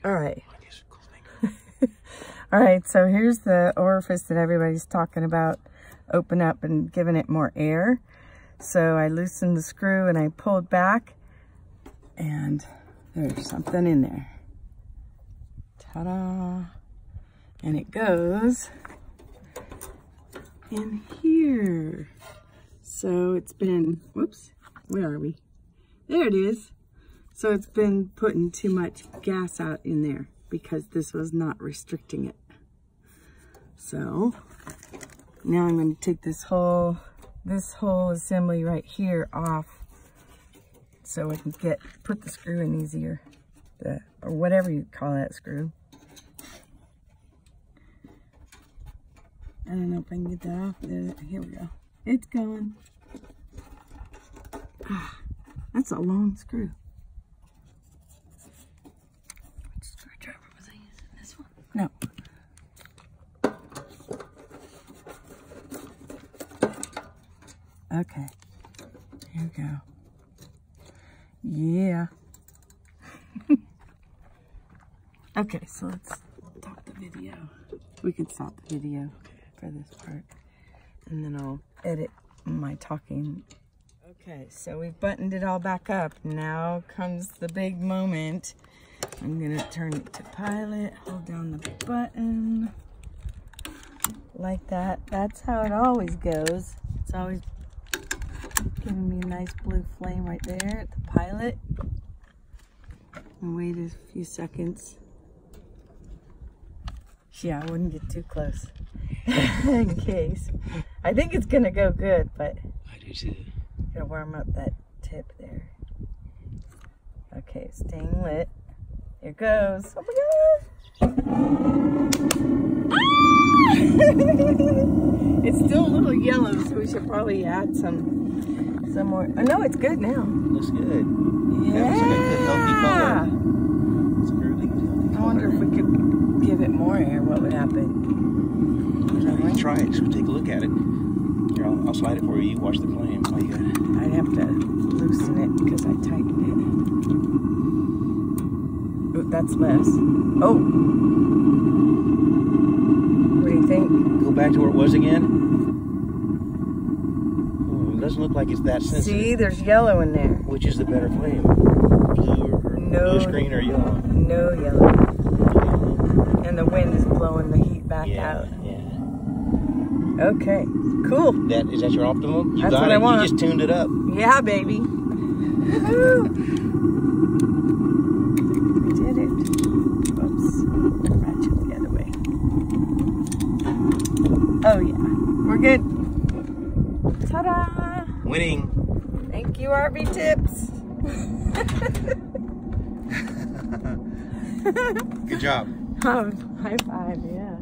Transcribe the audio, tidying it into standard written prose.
All right. All right, so here's the orifice that everybody's talking about. Open up and giving it more air. So I loosened the screw and I pulled back, and there's something in there. Ta-da! And it goes in here. So it's been, whoops, where are we? There it is. So it's been putting too much gas out in there because this was not restricting it. So now I'm going to take this whole assembly right here off so I can put the screw in easier, or whatever you call that screw. I don't know if I can get that off there. Here we go. It's going. Ah, that's a long screw. Which screwdriver was I using? This one? No. Okay. Here we go. Yeah. Okay, so let's stop the video. We can stop the video for this part, and then I'll edit my talking. Okay, so we've buttoned it all back up. Now comes the big moment. I'm gonna turn it to pilot, hold down the button, like that. That's how it always goes. It's always giving me a nice blue flame right there at the pilot. And wait a few seconds. Yeah, I wouldn't get too close in case. I think it's gonna go good, but I do too. Gotta warm up that tip there. Okay, staying lit. Here goes. Oh my gosh! Ah! It's still a little yellow, so we should probably add some more. Oh no, it's good now. Looks good. Yeah. That looks like a good healthy color. It's a really good healthy color. I wonder if we could give it more air, what would happen? You try it, so take a look at it. Here, I'll slide it for you. You watch the flame. Oh, you got it. I'd have to loosen it because I tightened it. Oh, that's less. Oh! What do you think? Go back to where it was again. Oh, it doesn't look like it's that sensitive. See, there's yellow in there. Which is the better flame? Blue or bluish green or yellow? No yellow. And the wind is blowing the heat back out. Yeah. Okay, cool. Is that your optimum? You That's got what it. I want. You just tuned it up. Yeah, baby. Woohoo! We did it. Oops. Ratchet the other way. Oh yeah, we're good. Ta-da! Winning. Thank you, RV Tips. Good job. High five, yeah.